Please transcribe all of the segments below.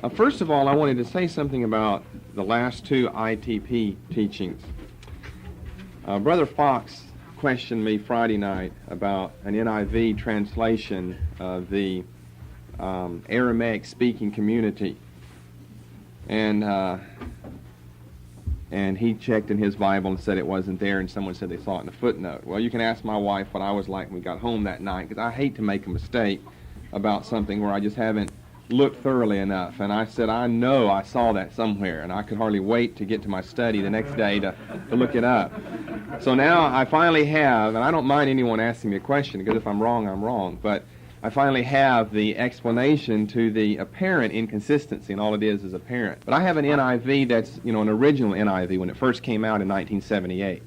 First of all, I wanted to say something about the last two ITP teachings. Brother Fox questioned me Friday night about an NIV translation of the Aramaic-speaking community. And he checked in his Bible and said it wasn't there, and someone said they saw it in a footnote. Well, you can ask my wife what I was like when we got home that night, because I hate to make a mistake about something where I just haven't looked thoroughly enough. And I said, I know I saw that somewhere, and I could hardly wait to get to my study the next day to look it up. So now I finally have, and I don't mind anyone asking me a question, because if I'm wrong, I'm wrong, but I finally have the explanation to the apparent inconsistency, and all it is apparent. But I have an NIV that's, an original NIV when it first came out in 1978.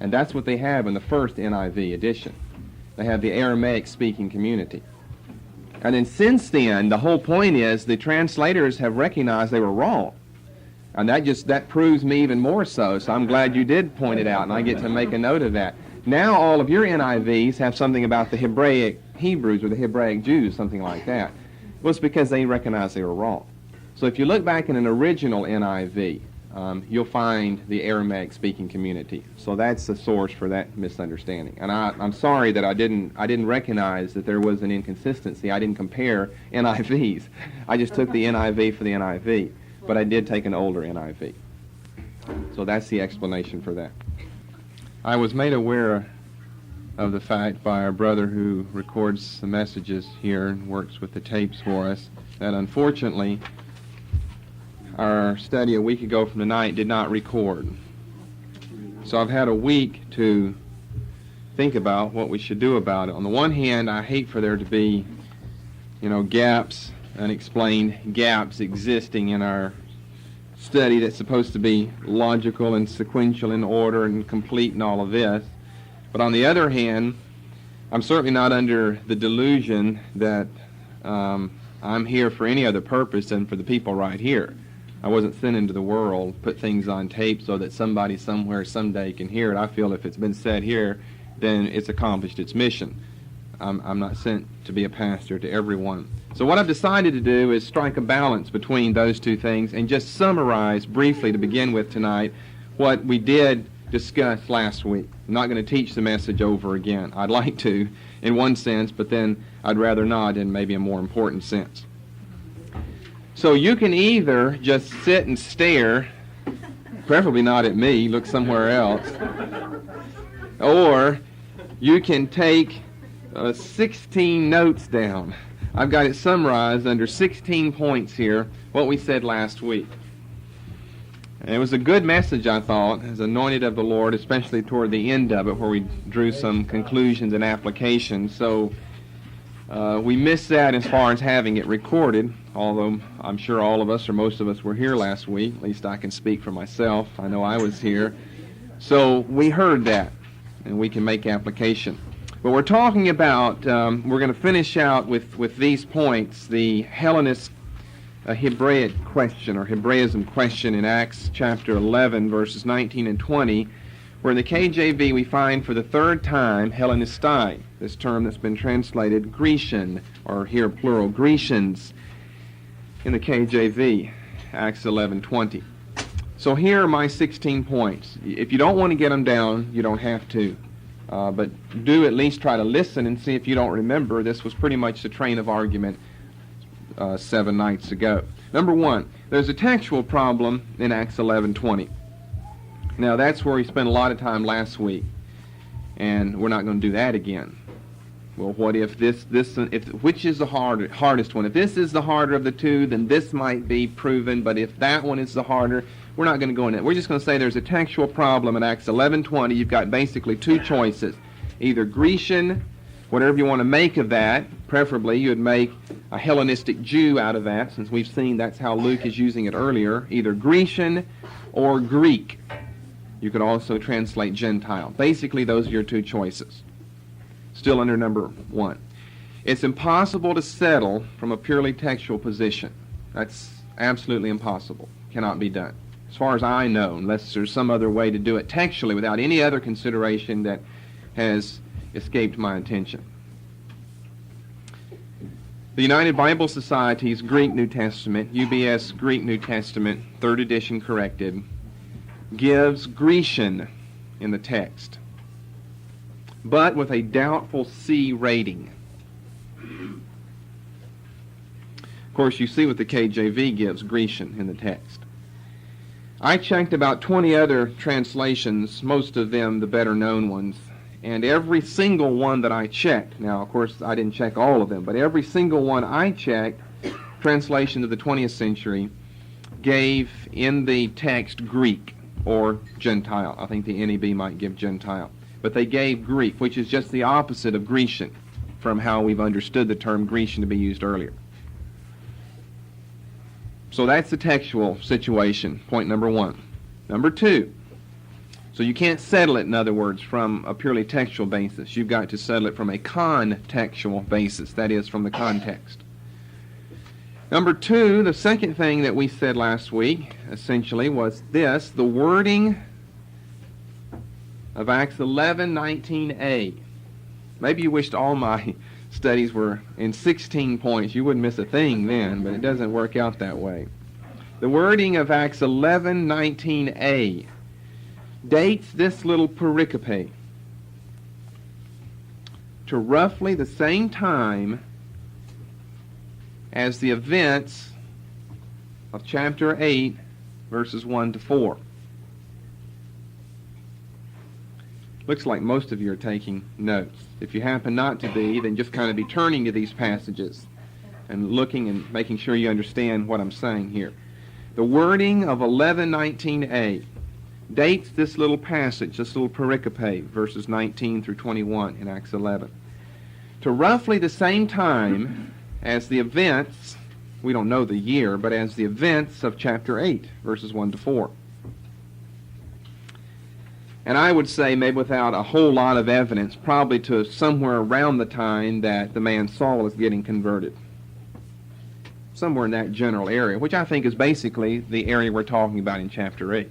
And that's what they have in the first NIV edition. They have the Aramaic-speaking community. And then since then, the whole point is the translators have recognized they were wrong. And that proves me even more so I'm glad you did point it out, and I get to make a note of that. Now all of your NIVs have something about the Hebraic Hebrews or the Hebraic Jews, something like that. Well, it's because they recognize they were wrong. So if you look back in an original NIV, you'll find the Aramaic-speaking community. So that's the source for that misunderstanding. And I'm sorry that I didn't recognize that there was an inconsistency. I didn't compare NIVs. I just took the NIV for the NIV, but I did take an older NIV. So that's the explanation for that. I was made aware of the fact by our brother who records the messages here and works with the tapes for us that unfortunately our study a week ago from tonight did not record. So I've had a week to think about what we should do about it. On the one hand, I hate for there to be, gaps, unexplained gaps existing in our study that's supposed to be logical and sequential in order and complete and all of this. But on the other hand, I'm certainly not under the delusion that I'm here for any other purpose than for the people right here. I wasn't sent into the world, put things on tape so that somebody somewhere someday can hear it. I feel if it's been said here, then it's accomplished its mission. I'm not sent to be a pastor to everyone. So what I've decided to do is strike a balance between those two things and just summarize briefly to begin with tonight what we did discuss last week. I'm not going to teach the message over again. I'd like to in one sense, but then I'd rather not in maybe a more important sense. So you can either just sit and stare, preferably not at me, look somewhere else, or you can take 16 notes down. I've got it summarized under 16 points here, what we said last week. And it was a good message, I thought, as anointed of the Lord, especially toward the end of it, where we drew some conclusions and applications. So we missed that as far as having it recorded, although I'm sure all of us, or most of us, were here last week. At least I can speak for myself. I know I was here. So we heard that, and we can make application. But we're talking about, we're going to finish out with these points, the Hellenist Hebraic question, or Hebraism question in Acts chapter 11, verses 19 and 20, where in the KJV we find for the third time Hellenistai, this term that's been translated Grecian, or here plural, Grecians, in the KJV, Acts 11:20. So here are my 16 points. If you don't want to get them down, you don't have to. But do at least try to listen and see if you don't remember. This was pretty much the train of argument 7 nights ago. Number one, there's a textual problem in Acts 11:20. Now that's where we spent a lot of time last week, and we're not going to do that again. Well, what if which is the hardest one? If this is the harder of the two, then this might be proven, but if that one is the harder, we're not going to go into it. We're just going to say there's a textual problem in Acts 11:20. You've got basically two choices. Either Grecian, whatever you want to make of that, preferably you would make a Hellenistic Jew out of that, since we've seen that's how Luke is using it earlier. Either Grecian or Greek. You could also translate Gentile. Basically, those are your two choices. Still under number one. It's impossible to settle from a purely textual position. That's absolutely impossible. Cannot be done. As far as I know, unless there's some other way to do it textually without any other consideration that has escaped my attention. The United Bible Society's Greek New Testament, UBS Greek New Testament, 3rd edition corrected, gives Grecian in the text, but with a doubtful C rating. Of course, you see what the KJV gives Grecian in the text. I checked about 20 other translations, most of them the better known ones, and every single one that I checked, now of course I didn't check all of them, but every single one I checked, translation of the 20th century, gave in the text Greek or Gentile. I think the NEB might give Gentile. But they gave Greek, which is just the opposite of Grecian from how we've understood the term Grecian to be used earlier. So that's the textual situation, point number 1. Number 2, so you can't settle it, in other words, from a purely textual basis. You've got to settle it from a contextual basis, that is, from the context. Number 2, the second thing that we said last week, essentially, was this: the wording of Acts 11:19a. Maybe you wished all my studies were in 16 points. You wouldn't miss a thing then, but it doesn't work out that way. The wording of Acts 11:19a dates this little pericope to roughly the same time as the events of chapter 8, verses 1 to 4. Looks like most of you are taking notes. If you happen not to be, then just kind of be turning to these passages and looking and making sure you understand what I'm saying here. The wording of 11:19a dates this little passage, this little pericope, verses 19 through 21 in Acts 11, to roughly the same time as the events, we don't know the year, but as the events of chapter 8, verses 1 to 4. And I would say, maybe without a whole lot of evidence, probably to somewhere around the time that the man Saul is getting converted. Somewhere in that general area, which I think is basically the area we're talking about in chapter 8.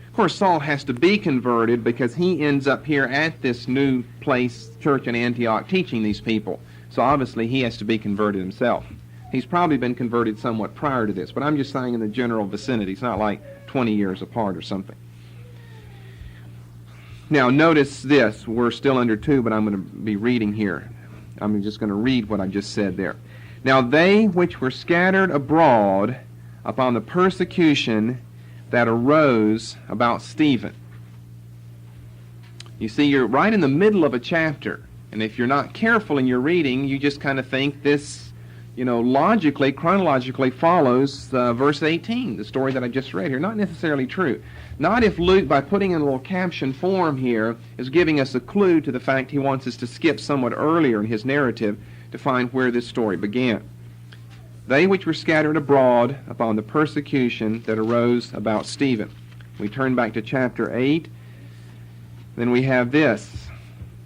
Of course, Saul has to be converted because he ends up here at this new place, church in Antioch, teaching these people. So obviously he has to be converted himself. He's probably been converted somewhat prior to this, but I'm just saying in the general vicinity. It's not like 20 years apart or something. Now notice this. We're still under 2, but I'm going to be reading here. I'm just going to read what I just said there. Now they which were scattered abroad upon the persecution that arose about Stephen. You see, you're right in the middle of a chapter, and if you're not careful in your reading, you just kind of think this, logically, chronologically follows verse 18, the story that I just read here. Not necessarily true. Not if Luke, by putting in a little caption form here, is giving us a clue to the fact he wants us to skip somewhat earlier in his narrative to find where this story began. They which were scattered abroad upon the persecution that arose about Stephen. We turn back to chapter 8. Then we have this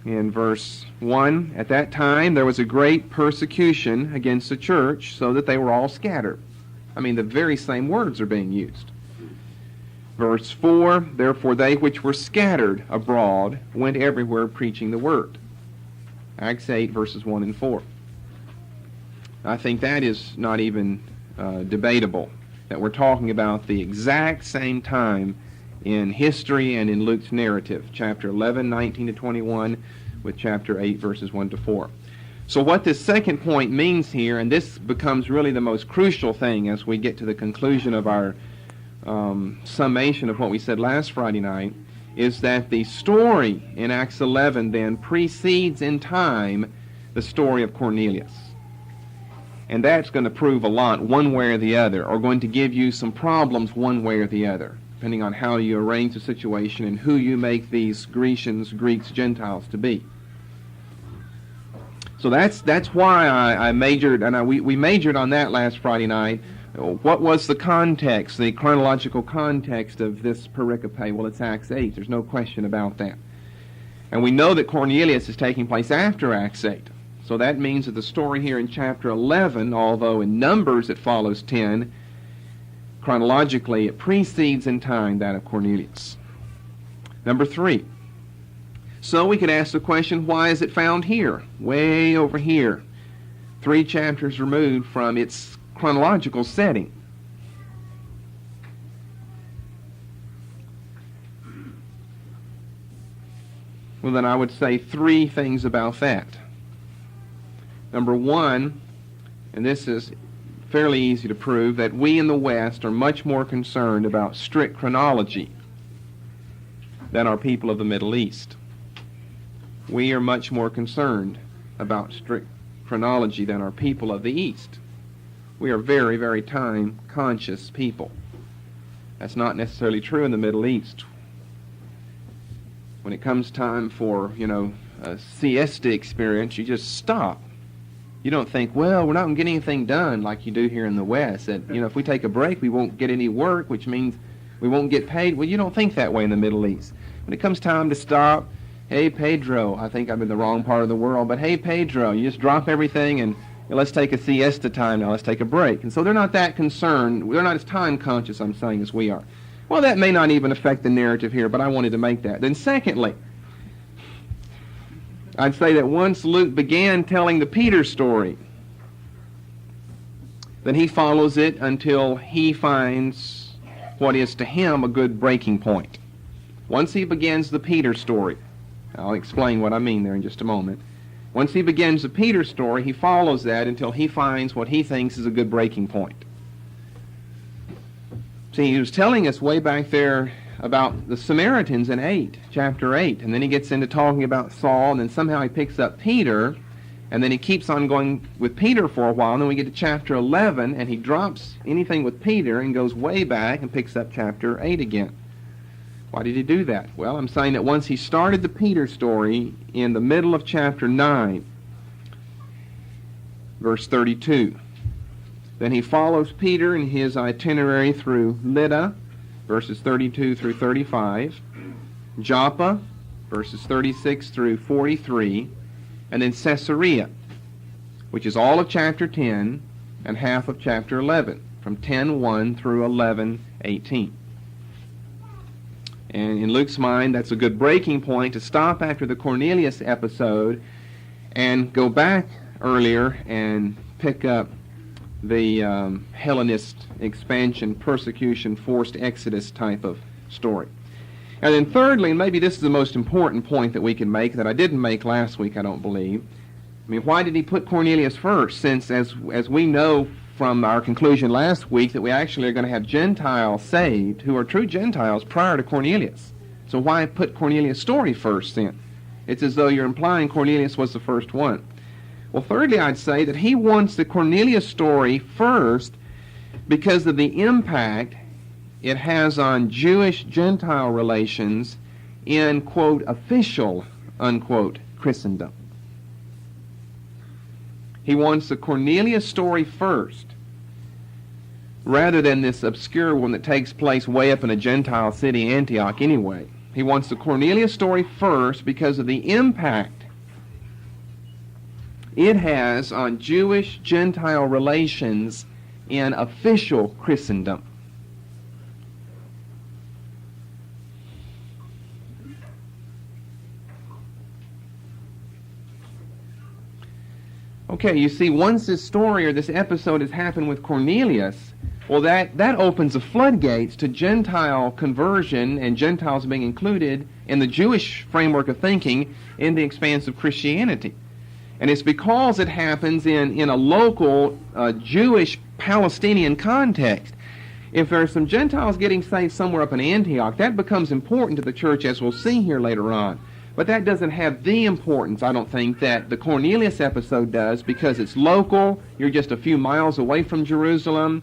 in verse 1. At that time there was a great persecution against the church, so that they were all scattered. I mean, the very same words are being used. Verse 4, therefore they which were scattered abroad went everywhere preaching the word. Acts 8, verses 1 and 4. I think that is not even debatable, that we're talking about the exact same time in history and in Luke's narrative, chapter 11, 19 to 21, with chapter 8, verses 1 to 4. So what this second point means here, and this becomes really the most crucial thing as we get to the conclusion of our summation of what we said last Friday night, is that the story in Acts 11 then precedes in time the story of Cornelius. And that's going to prove a lot one way or the other, or going to give you some problems one way or the other, depending on how you arrange the situation and who you make these Grecians, Greeks, Gentiles to be. So that's why I majored, and we majored on that last Friday night. What was the context, the chronological context of this pericope? Well, it's Acts 8. There's no question about that. And we know that Cornelius is taking place after Acts 8. So that means that the story here in chapter 11, although in numbers it follows 10, chronologically it precedes in time that of Cornelius. Number 3. So we could ask the question, why is it found here, way over here, 3 chapters removed from its chronological setting. Well, then I would say 3 things about that. Number 1, and this is fairly easy to prove, that we in the West are much more concerned about strict chronology than our people of the Middle East. We are much more concerned about strict chronology than our people of the East. We are very, very time-conscious people. That's not necessarily true in the Middle East. When it comes time for, a siesta experience, you just stop. You don't think, well, we're not going to get anything done like you do here in the West. That, if we take a break, we won't get any work, which means we won't get paid. Well, you don't think that way in the Middle East. When it comes time to stop, hey, Pedro, I think I'm in the wrong part of the world, but hey, Pedro, you just drop everything and let's take a siesta time now. Let's take a break. And so they're not that concerned. They're not as time conscious, I'm saying, as we are. Well, that may not even affect the narrative here, but I wanted to make that. Then secondly, I'd say that once Luke began telling the Peter story, then he follows it until he finds what is to him a good breaking point. Once he begins the Peter story, I'll explain what I mean there in just a moment. Once he begins the Peter story, he follows that until he finds what he thinks is a good breaking point. See, he was telling us way back there about the Samaritans in chapter 8, and then he gets into talking about Saul, and then somehow he picks up Peter, and then he keeps on going with Peter for a while, and then we get to chapter 11, and he drops anything with Peter and goes way back and picks up chapter 8 again. Why did he do that? Well, I'm saying that once he started the Peter story in the middle of chapter 9, verse 32, then he follows Peter in his itinerary through Lydda, verses 32 through 35, Joppa, verses 36 through 43, and then Caesarea, which is all of chapter 10 and half of chapter 11, from 10:1 through 11:18. And in Luke's mind, that's a good breaking point to stop after the Cornelius episode and go back earlier and pick up the Hellenist expansion, persecution, forced exodus type of story. And then thirdly, and maybe this is the most important point that we can make, that I didn't make last week, I don't believe. I mean, why did he put Cornelius first? Since, as we know from our conclusion last week, that we actually are going to have Gentiles saved who are true Gentiles prior to Cornelius. So why put Cornelius' story first then? It's as though you're implying Cornelius was the first one. Well, thirdly, I'd say that he wants the Cornelius story first because of the impact it has on Jewish-Gentile relations in, quote, official, unquote, Christendom. He wants the Cornelius story first, rather than this obscure one that takes place way up in a Gentile city, Antioch, anyway. He wants the Cornelius story first because of the impact it has on Jewish-Gentile relations in official Christendom. Okay, you see, once this story or this episode has happened with Cornelius, well, that opens the floodgates to Gentile conversion and Gentiles being included in the Jewish framework of thinking in the expanse of Christianity. And it's because it happens in a local Jewish-Palestinian context. If there are some Gentiles getting saved somewhere up in Antioch, that becomes important to the church, as we'll see here later on. But that doesn't have the importance, I don't think, that the Cornelius episode does, because it's local, you're just a few miles away from Jerusalem,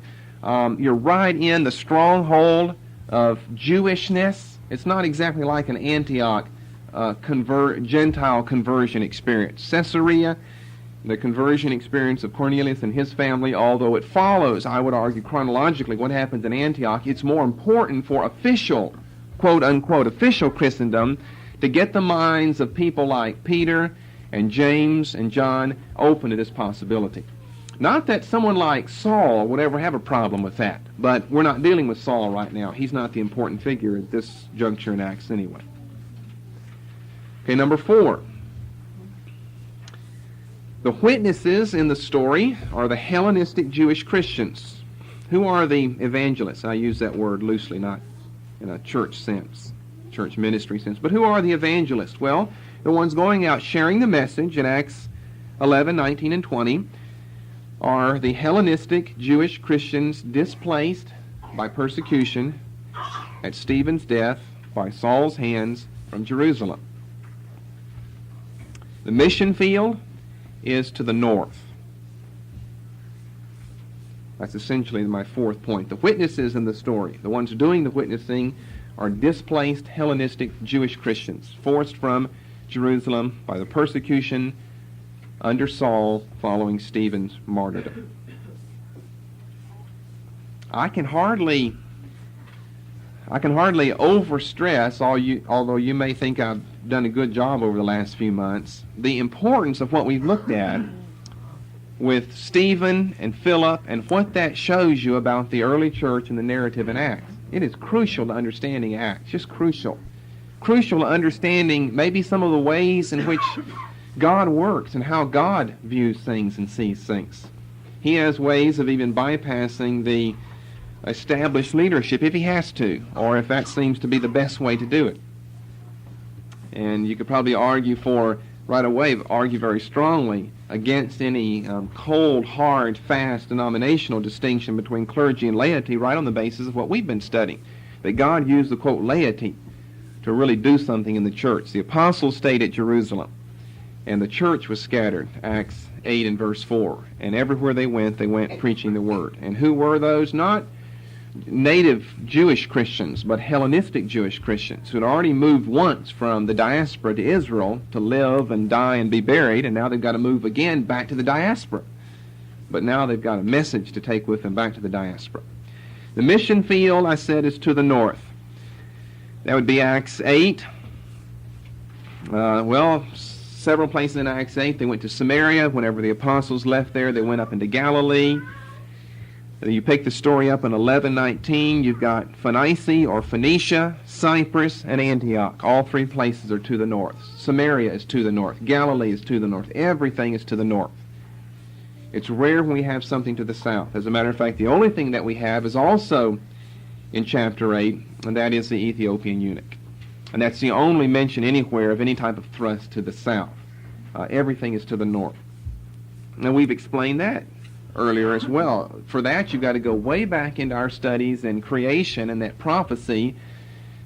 you're right in the stronghold of Jewishness. It's not exactly like an Antioch Gentile conversion experience. Caesarea, the conversion experience of Cornelius and his family, although it follows, I would argue, chronologically what happens in Antioch, it's more important for official, quote-unquote, official Christendom to get the minds of people like Peter and James and John open to this possibility. Not that someone like Saul would ever have a problem with that, but we're not dealing with Saul right now. He's not the important figure at this juncture in Acts anyway. Okay, number 4. The witnesses in the story are the Hellenistic Jewish Christians. Who are the evangelists? I use that word loosely, not in a church sense, church ministry sense. But who are the evangelists? Well, the ones going out sharing the message in Acts 11, 19, and 20 are the Hellenistic Jewish Christians displaced by persecution at Stephen's death by Saul's hands from Jerusalem. The mission field is to the north. That's essentially my fourth point. The witnesses in the story, the ones doing the witnessing, are displaced Hellenistic Jewish Christians, forced from Jerusalem by the persecution under Saul following Stephen's martyrdom. I can hardly overstress, although you may think I've done a good job over the last few months, the importance of what we've looked at with Stephen and Philip and what that shows you about the early church and the narrative in Acts. It is crucial to understanding Acts, just crucial. Crucial to understanding maybe some of the ways in which God works and how God views things and sees things. He has ways of even bypassing the established leadership if he has to, or if that seems to be the best way to do it. And you could probably argue very strongly against any cold, hard, fast denominational distinction between clergy and laity right on the basis of what we've been studying. That God used the, quote, laity to really do something in the church. The apostles stayed at Jerusalem, and the church was scattered, Acts 8 and verse 4. And everywhere they went preaching the word. And who were those? Not native Jewish Christians, but Hellenistic Jewish Christians who had already moved once from the diaspora to Israel to live and die and be buried, and now they've got to move again back to the diaspora. But now they've got a message to take with them back to the diaspora. The mission field, I said, is to the north. That would be Acts 8. Several places in Acts 8. They went to Samaria. Whenever the apostles left there, they went up into Galilee. You pick the story up in 11:19. You've got Phoenicia or Phoenicia, Cyprus, and Antioch. All three places are to the north. Samaria is to the north. Galilee is to the north. Everything is to the north. It's rare when we have something to the south. As a matter of fact, the only thing that we have is also in chapter 8, and that is the Ethiopian eunuch. And that's the only mention anywhere of any type of thrust to the south. Everything is to the north. Now, we've explained that earlier as well. For that, you've got to go way back into our studies in creation and that prophecy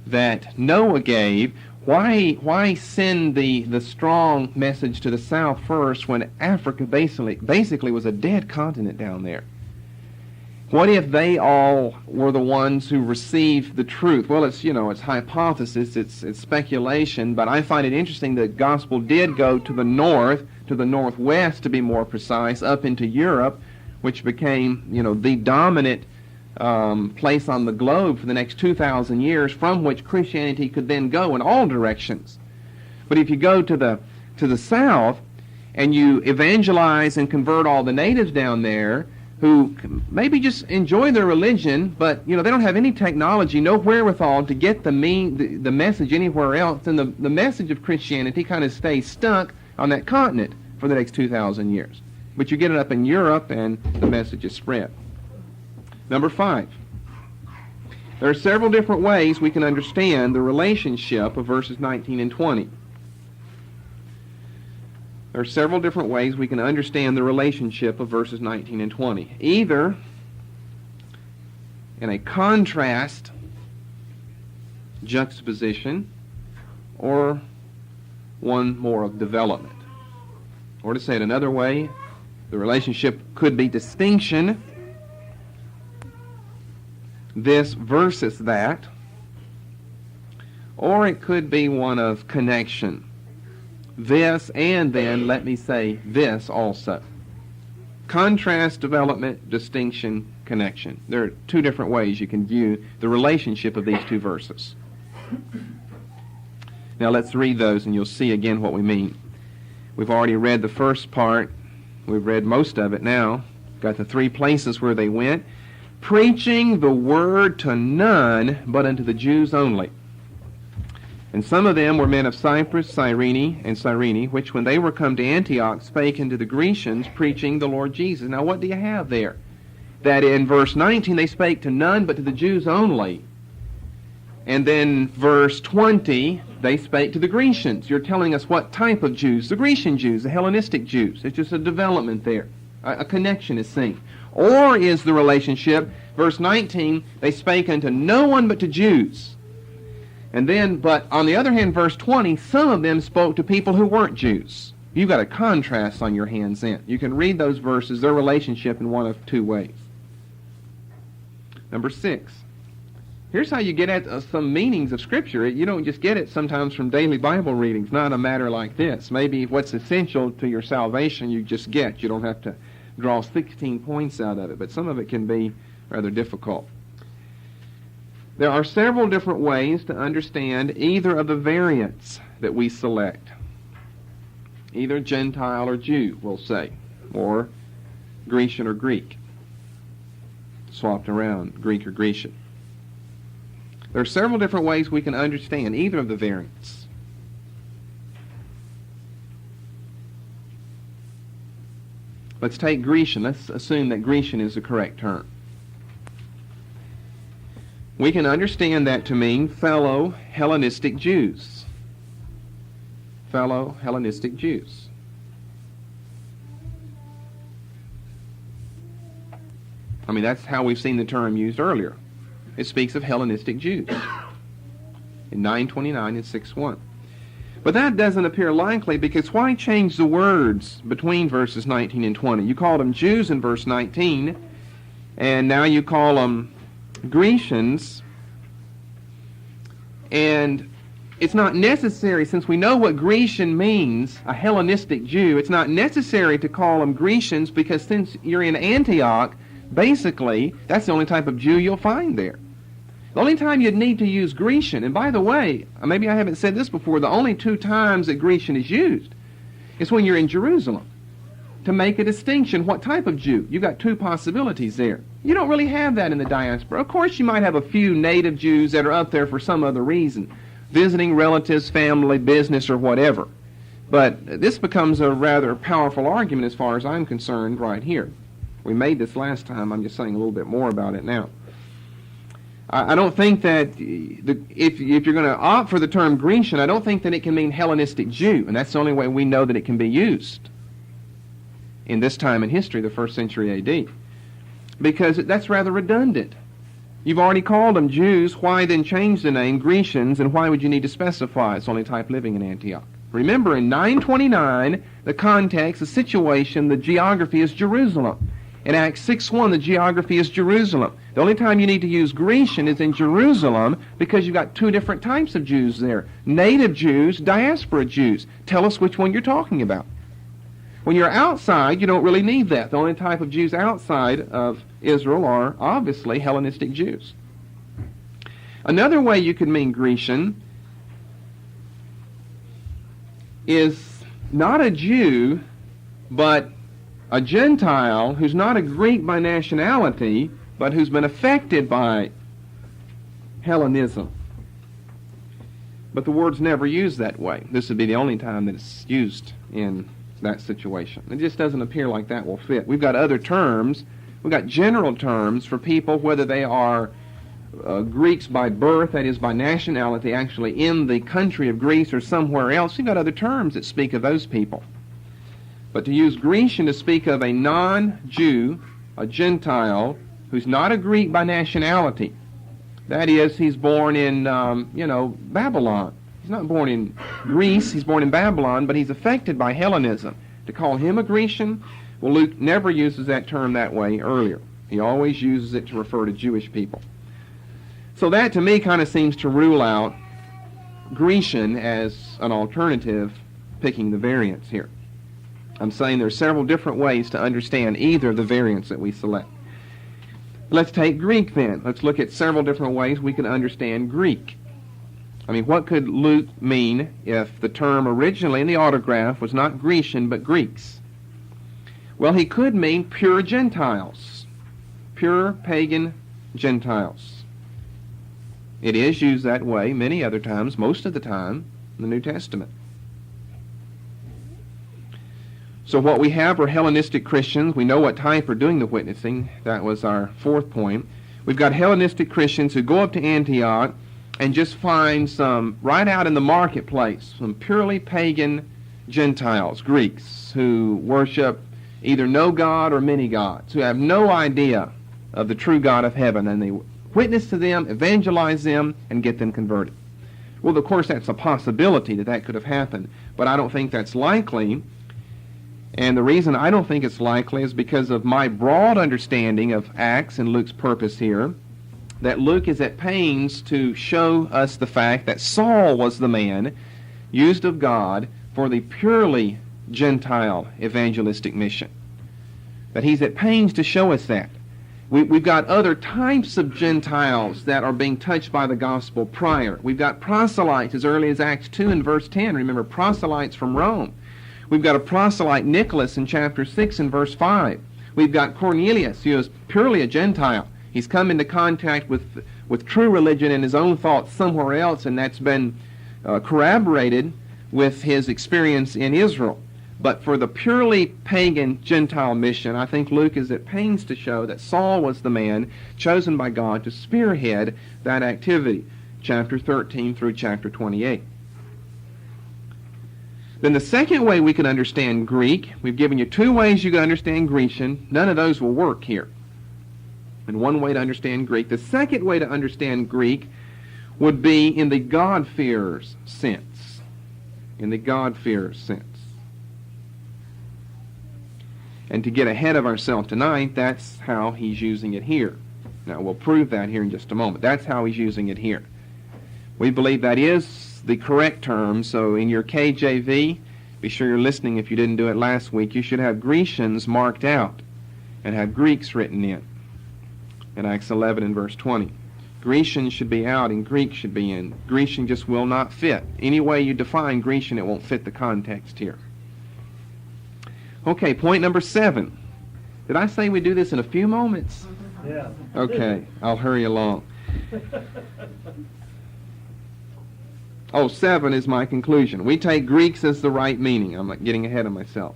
that Noah gave. Why send the strong message to the south first when Africa basically was a dead continent down there? What if they all were the ones who received the truth? Well, it's hypothesis, it's speculation, but I find it interesting that the gospel did go to the north, to the northwest to be more precise, up into Europe, which became, the dominant place on the globe for the next 2,000 years, from which Christianity could then go in all directions. But if you go to the south and you evangelize and convert all the natives down there, who maybe just enjoy their religion, but they don't have any technology, no wherewithal to get the message anywhere else, then the message of Christianity kind of stays stuck on that continent for the next 2,000 years. But you get it up in Europe, and the message is spread. Number 5. There are several different ways we can understand the relationship of verses 19 and 20. There are several different ways we can understand the relationship of verses 19 and 20. Either in a contrast, juxtaposition, or one more of development. Or to say it another way, the relationship could be distinction, this versus that, or it could be one of connection. This, and then, let me say, this also. Contrast, development, distinction, connection. There are two different ways you can view the relationship of these two verses. Now let's read those and you'll see again what we mean. We've already read the first part. We've read most of it now. Got the 3 places where they went. Preaching the word to none but unto the Jews only. And some of them were men of Cyprus, Cyrene, which when they were come to Antioch spake unto the Grecians, preaching the Lord Jesus. Now what do you have there? That in verse 19 they spake to none but to the Jews only. And then verse 20, they spake to the Grecians. You're telling us what type of Jews? The Grecian Jews, the Hellenistic Jews. It's just a development there. A connection is seen. Or is the relationship, verse 19, they spake unto no one but to Jews. And then, but on the other hand, verse 20, some of them spoke to people who weren't Jews. You've got a contrast on your hands then. You can read those verses, their relationship in one of two ways. Number 6. Here's how you get at some meanings of Scripture. You don't just get it sometimes from daily Bible readings, not a matter like this. Maybe what's essential to your salvation you just get. You don't have to draw 16 points out of it, but some of it can be rather difficult. There are several different ways to understand either of the variants that we select. Either Gentile or Jew, we'll say, or Grecian or Greek. Swapped around, Greek or Grecian. There are several different ways we can understand either of the variants. Let's take Grecian. Let's assume that Grecian is the correct term. We can understand that to mean fellow Hellenistic Jews. Fellow Hellenistic Jews. I mean, that's how we've seen the term used earlier. It speaks of Hellenistic Jews in 9:29 and 6:1. But that doesn't appear likely, because why change the words between verses 19 and 20? You called them Jews in verse 19, and now you call them Grecians. And it's not necessary, since we know what Grecian means, a Hellenistic Jew, it's not necessary to call them Grecians, because since you're in Antioch, basically, that's the only type of Jew you'll find there. The only time you'd need to use Grecian, and by the way, maybe I haven't said this before, the only two times that Grecian is used is when you're in Jerusalem, to make a distinction what type of Jew. You've got two possibilities there. You don't really have that in the diaspora. Of course, you might have a few native Jews that are up there for some other reason, visiting relatives, family, business, or whatever. But this becomes a rather powerful argument as far as I'm concerned right here. We made this last time. I'm just saying a little bit more about it now. I don't think that if you're going to opt for the term Grecian, I don't think that it can mean Hellenistic Jew, and that's the only way we know that it can be used in this time in history, the 1st century A.D., because that's rather redundant. You've already called them Jews. Why then change the name Grecians, and why would you need to specify it's the only type living in Antioch? Remember, in 9:29, the context, the situation, the geography is Jerusalem. In Acts 6:1, the geography is Jerusalem. The only time you need to use Grecian is in Jerusalem, because you've got two different types of Jews there. Native Jews, diaspora Jews. Tell us which one you're talking about. When you're outside, you don't really need that. The only type of Jews outside of Israel are obviously Hellenistic Jews. Another way you could mean Grecian is not a Jew, but a Gentile who's not a Greek by nationality, but who's been affected by Hellenism. But the word's never used that way. This would be the only time that it's used in that situation. It just doesn't appear like that will fit. We've got other terms. We've got general terms for people, whether they are Greeks by birth, that is by nationality, actually in the country of Greece or somewhere else. We've got other terms that speak of those people. But to use Grecian to speak of a non-Jew, a Gentile, who's not a Greek by nationality, that is, he's born in, Babylon. He's not born in Greece, he's born in Babylon, but he's affected by Hellenism. To call him a Grecian, well, Luke never uses that term that way earlier. He always uses it to refer to Jewish people. So that, to me, kind of seems to rule out Grecian as an alternative, picking the variants here. I'm saying there are several different ways to understand either of the variants that we select. Let's take Greek then. Let's look at several different ways we can understand Greek. I mean, what could Luke mean if the term originally in the autograph was not Grecian but Greeks? Well, he could mean pure Gentiles, pure pagan Gentiles. It is used that way many other times, most of the time, in the New Testament. So what we have are Hellenistic Christians. We know what type are doing the witnessing. That was our fourth point. We've got Hellenistic Christians who go up to Antioch and just find some, right out in the marketplace, some purely pagan Gentiles, Greeks, who worship either no God or many gods, who have no idea of the true God of heaven, and they witness to them, evangelize them, and get them converted. Well, of course, that's a possibility that could have happened, but I don't think that's likely. And the reason I don't think it's likely is because of my broad understanding of Acts and Luke's purpose here, that Luke is at pains to show us the fact that Saul was the man used of God for the purely Gentile evangelistic mission. That he's at pains to show us that. We've got other types of Gentiles that are being touched by the gospel prior. We've got proselytes as early as Acts 2 and verse 10. Remember, proselytes from Rome. We've got a proselyte, Nicholas, in chapter 6 and verse 5. We've got Cornelius, who is purely a Gentile. He's come into contact with true religion and his own thoughts somewhere else, and that's been corroborated with his experience in Israel. But for the purely pagan Gentile mission, I think Luke is at pains to show that Saul was the man chosen by God to spearhead that activity, chapter 13 through chapter 28. Then the second way we can understand Greek, we've given you two ways you can understand Grecian. None of those will work here. And one way to understand Greek. The second way to understand Greek would be in the God-fearers sense. In the God-fearers sense. And to get ahead of ourselves tonight, that's how he's using it here. Now, we'll prove that here in just a moment. That's how he's using it here. We believe that is the correct term, so in your KJV, be sure you're listening if you didn't do it last week. You should have Grecians marked out and have Greeks written in Acts 11 and verse 20. Grecian should be out and Greek should be in. Grecian just will not fit. Any way you define Grecian, it won't fit the context here. Okay, point number 7. Did I say we do this in a few moments? Yeah. Okay, I'll hurry along. 7 is my conclusion. We take Greeks as the right meaning. I'm getting ahead of myself.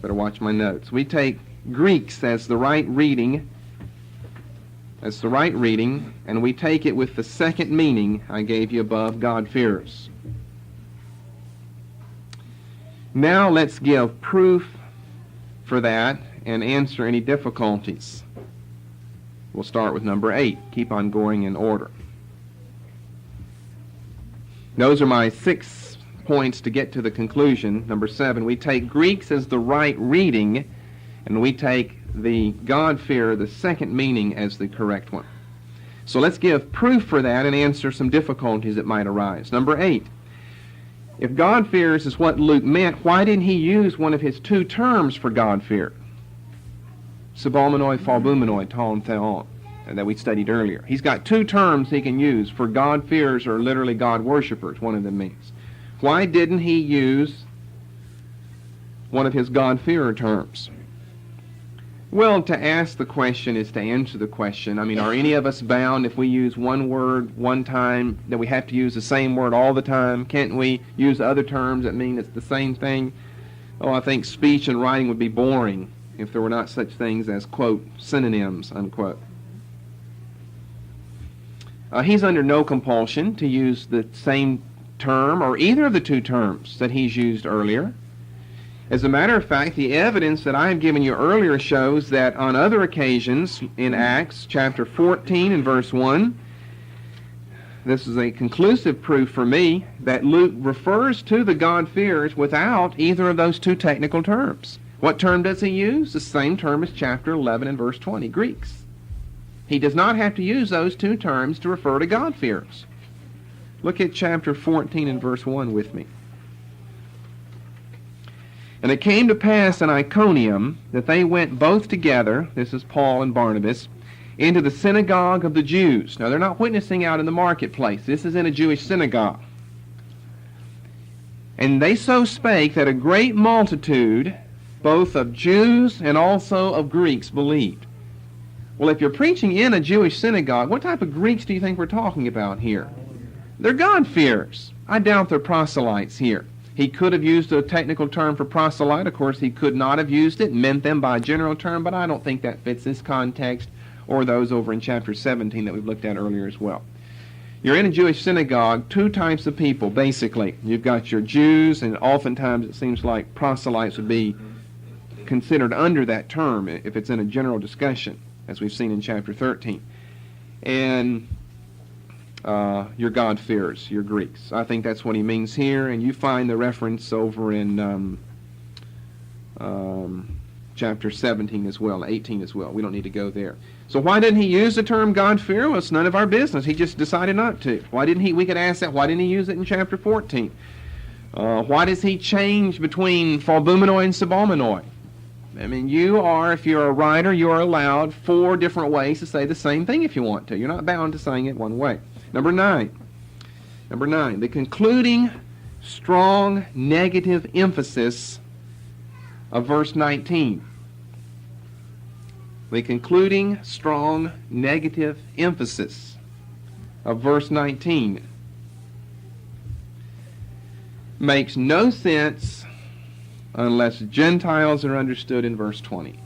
Better watch my notes. We take Greeks as the right reading. That's the right reading, and we take it with the second meaning I gave you above, God-fearers. Now let's give proof for that and answer any difficulties. We'll start with number 8. Keep on going in order. Those are my 6 points to get to the conclusion. Number 7, we take Greeks as the right reading, and we take the God-fearer, the second meaning, as the correct one. So let's give proof for that and answer some difficulties that might arise. Number 8, if God-fearers is what Luke meant, why didn't he use one of his 2 terms for God-fear? Subalmenoi, falbumenoi, ton, theon, that we studied earlier. He's got 2 terms he can use for God-fearers, or literally God-worshippers, one of them means. Why didn't he use one of his God-fearer terms? Well, to ask the question is to answer the question. I mean, are any of us bound if we use one word one time that we have to use the same word all the time? Can't we use other terms that mean it's the same thing? Oh, I think speech and writing would be boring if there were not such things as, quote, synonyms, unquote. He's under no compulsion to use the same term or either of the 2 terms that he's used earlier. As a matter of fact, the evidence that I have given you earlier shows that on other occasions in Acts chapter 14 and verse 1, this is a conclusive proof for me that Luke refers to the God-fearers without either of those 2 technical terms. What term does he use? The same term as chapter 11 and verse 20, Greeks. He does not have to use those 2 terms to refer to God-fearers. Look at chapter 14 and verse 1 with me. And it came to pass in Iconium that they went both together, this is Paul and Barnabas, into the synagogue of the Jews. Now, they're not witnessing out in the marketplace. This is in a Jewish synagogue. And they so spake that a great multitude, both of Jews and also of Greeks, believed. Well, if you're preaching in a Jewish synagogue, what type of Greeks do you think we're talking about here? They're God-fearers. I doubt they're proselytes here. He could have used a technical term for proselyte. Of course, he could not have used it, meant them by a general term, but I don't think that fits this context or those over in chapter 17 that we've looked at earlier as well. You're in a Jewish synagogue, two types of people, basically. You've got your Jews, and oftentimes it seems like proselytes would be considered under that term if it's in a general discussion, as we've seen in chapter 13. And your God-fearers, your Greeks. I think that's what he means here, and you find the reference over in chapter 17 as well, 18 as well. We don't need to go there. So why didn't he use the term God-fear? Well, it's none of our business. He just decided not to. Why didn't he? We could ask that. Why didn't he use it in chapter 14? Why does he change between phalbumenoi and subalmenoi? I mean, if you're a writer, you are allowed 4 different ways to say the same thing if you want to. You're not bound to saying it one way. Number 9, the concluding strong negative emphasis of verse 19. The concluding strong negative emphasis of verse 19 makes no sense unless Gentiles are understood in verse 20.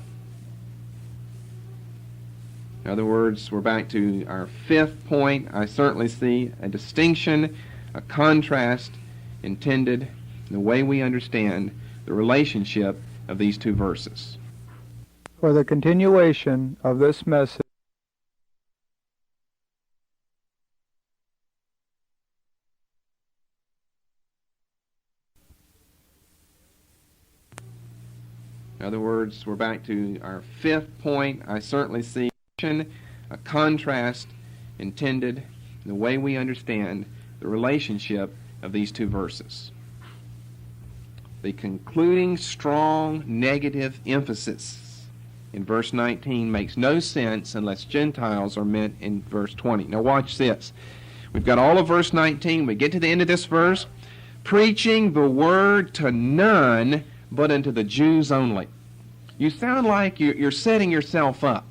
In other words, we're back to our 5th point. I certainly see a distinction, a contrast intended in the way we understand the relationship of these 2 verses. For the continuation of this message, in other words, we're back to our 5th point. I certainly see a contrast intended in the way we understand the relationship of these 2 verses. The concluding strong negative emphasis in verse 19 makes no sense unless Gentiles are meant in verse 20. Now watch this. We've got all of verse 19. We get to the end of this verse. Preaching the word to none but unto the Jews only. You sound like you're setting yourself up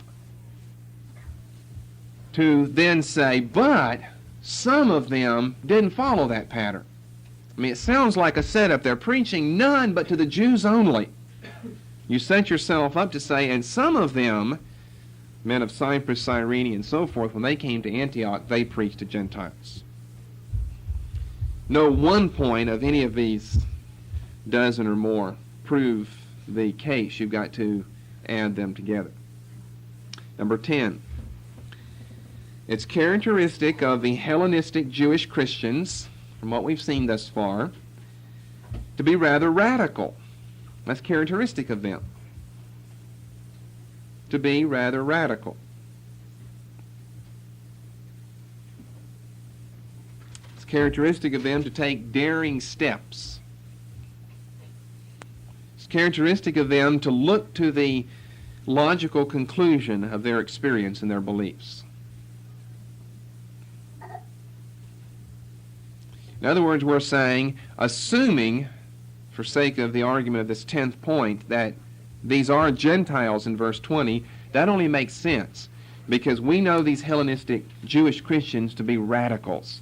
to then say, but some of them didn't follow that pattern. I mean, it sounds like a setup. They're preaching none but to the Jews only. You set yourself up to say, and some of them, men of Cyprus, Cyrene, and so forth, when they came to Antioch, they preached to Gentiles. No one point of any of these dozen or more prove the case. You've got to add them together. Number 10. It's characteristic of the Hellenistic Jewish Christians, from what we've seen thus far, to be rather radical. That's characteristic of them. To be rather radical. It's characteristic of them to take daring steps. It's characteristic of them to look to the logical conclusion of their experience and their beliefs. In other words, we're saying, assuming, for sake of the argument of this 10th point, that these are Gentiles in verse 20, that only makes sense because we know these Hellenistic Jewish Christians to be radicals.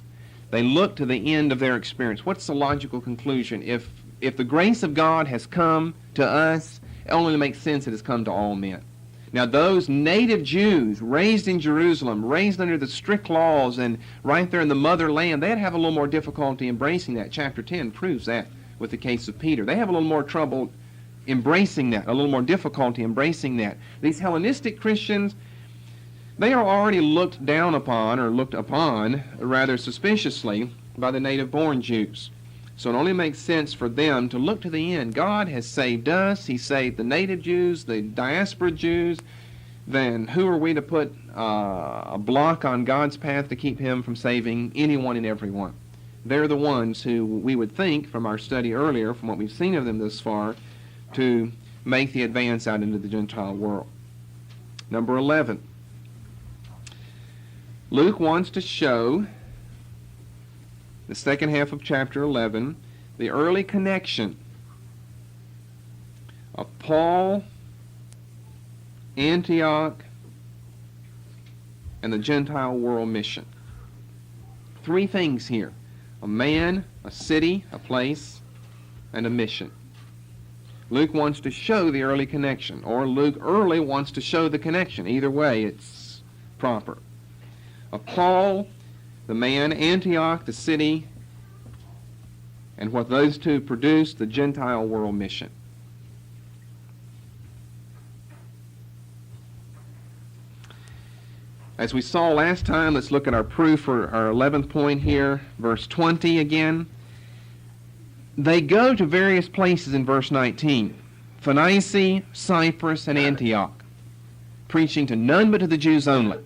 They look to the end of their experience. What's the logical conclusion? If the grace of God has come to us, it only makes sense it has come to all men. Now those native Jews raised in Jerusalem, raised under the strict laws and right there in the motherland, they'd have a little more difficulty embracing that. Chapter 10 proves that with the case of Peter. They have a little more trouble embracing that, a little more difficulty embracing that. These Hellenistic Christians, they are already looked down upon, or looked upon rather suspiciously by the native-born Jews. So it only makes sense for them to look to the end. God has saved us. He saved the native Jews, the diaspora Jews. Then who are we to put a block on God's path to keep him from saving anyone and everyone? They're the ones who we would think, from our study earlier, from what we've seen of them thus far, to make the advance out into the Gentile world. Number 11. Luke wants to show, the second half of chapter 11, the early connection of Paul, Antioch, and the Gentile world mission. Three things here: a man, a city, a place, and a mission. Luke wants to show the early connection, or Luke early wants to show the connection. Either way, it's proper. Of Paul, the man, Antioch, the city, and what those two produced, the Gentile world mission. As we saw last time, let's look at our proof for our 11th point here, verse 20 again. They go to various places in verse 19, Phoenicia, Cyprus, and Antioch, preaching to none but to the Jews only.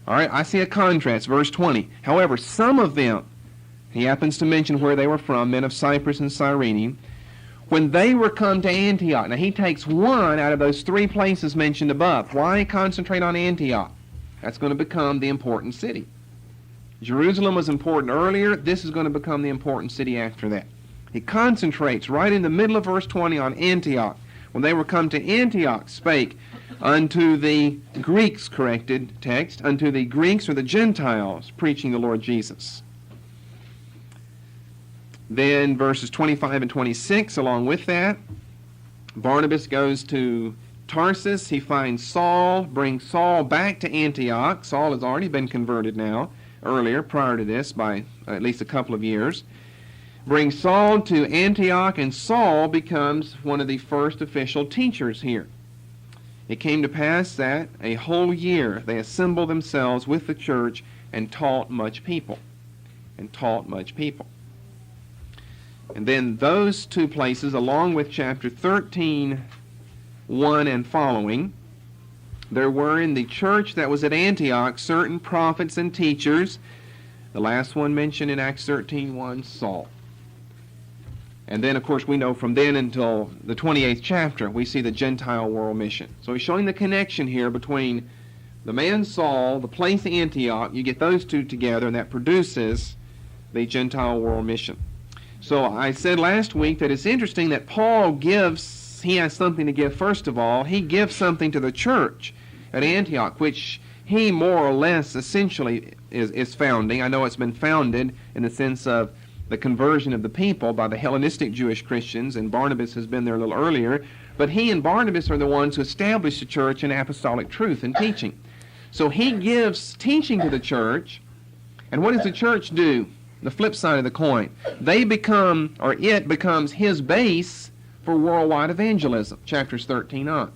All right, I see a contrast, verse 20. However, some of them, he happens to mention where they were from, men of Cyprus and Cyrene, when they were come to Antioch. Now, he takes one out of those three places mentioned above. Why concentrate on Antioch? That's going to become the important city. Jerusalem was important earlier. This is going to become the important city after that. He concentrates right in the middle of verse 20 on Antioch. When they were come to Antioch, spake unto the Greeks, corrected text, unto the Greeks or the Gentiles, preaching the Lord Jesus. Then verses 25 and 26, along with that, Barnabas goes to Tarsus. He finds Saul, brings Saul back to Antioch. Saul has already been converted now, earlier, prior to this, by at least a couple of years. Brings Saul to Antioch, and Saul becomes one of the first official teachers here. It came to pass that a whole year they assembled themselves with the church and taught much people. And then those two places, along with chapter 13, 1 and following, there were in the church that was at Antioch certain prophets and teachers. The last one mentioned in Acts 13:1, Saul. And then, of course, we know from then until the 28th chapter, we see the Gentile world mission. So he's showing the connection here between the man Saul, the place Antioch. You get those two together, and that produces the Gentile world mission. So I said last week that it's interesting that Paul he has something to give first of all. He gives something to the church at Antioch, which he more or less essentially is founding. I know it's been founded in the sense of the conversion of the people by the Hellenistic Jewish Christians, and Barnabas has been there a little earlier, but he and Barnabas are the ones who established the church in apostolic truth and teaching. So he gives teaching to the church, and what does the church do? The flip side of the coin. It becomes his base for worldwide evangelism, chapters 13 on.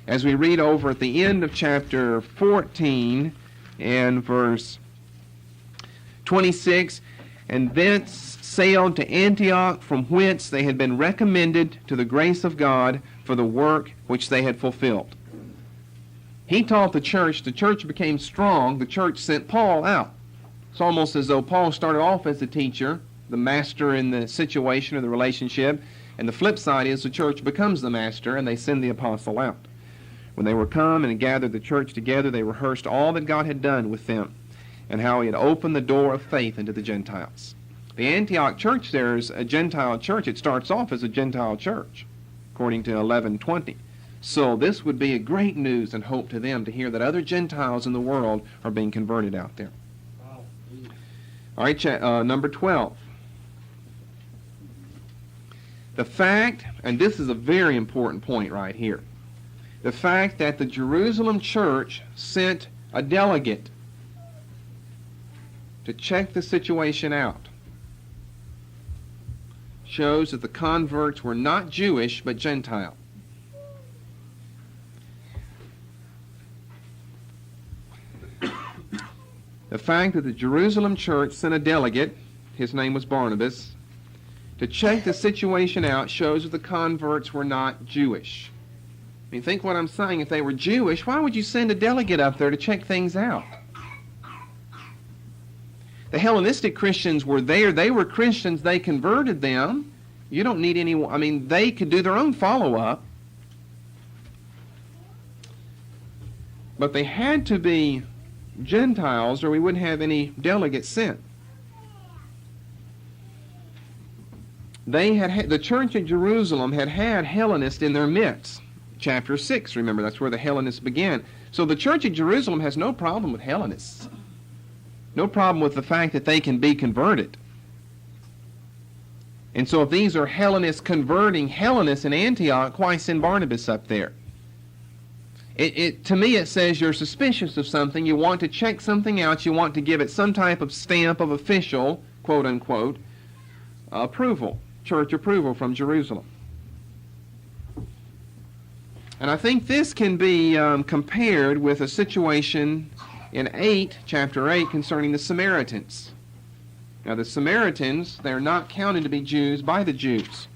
As we read over at the end of chapter 14 and verse 26, and thence sailed to Antioch, from whence they had been recommended to the grace of God for the work which they had fulfilled. He taught the church became strong, the church sent Paul out. It's almost as though Paul started off as the teacher, the master in the situation or the relationship, and the flip side is the church becomes the master, and they send the apostle out. When they were come and gathered the church together, they rehearsed all that God had done with them, and how he had opened the door of faith into the Gentiles. The Antioch church there is a Gentile church. It starts off as a Gentile church, according to 11:20. So this would be a great news and hope to them to hear that other Gentiles in the world are being converted out there. All right, number 12. The fact, and this is a very important point right here, the fact that the Jerusalem church sent a delegate to check the situation out shows that the converts were not Jewish but Gentile. The fact that the Jerusalem church sent a delegate, his name was Barnabas, to check the situation out shows that the converts were not Jewish. I mean, think what I'm saying. If they were Jewish, why would you send a delegate up there to check things out? The Hellenistic Christians were there. They were Christians. They converted them. You don't need anyone. I mean, they could do their own follow-up. But they had to be Gentiles or we wouldn't have any delegates sent. The church at Jerusalem had Hellenists in their midst. chapter 6. Remember, that's where the Hellenists began. So the church at Jerusalem has no problem with Hellenists. No problem with the fact that they can be converted. And so if these are Hellenists converting Hellenists in Antioch, why send Barnabas up there? To me it says you're suspicious of something, you want to check something out, you want to give it some type of stamp of official, quote unquote, approval, church approval from Jerusalem. And I think this can be compared with a situation in chapter 8, concerning the Samaritans. Now the Samaritans, they're not counted to be Jews by the Jews.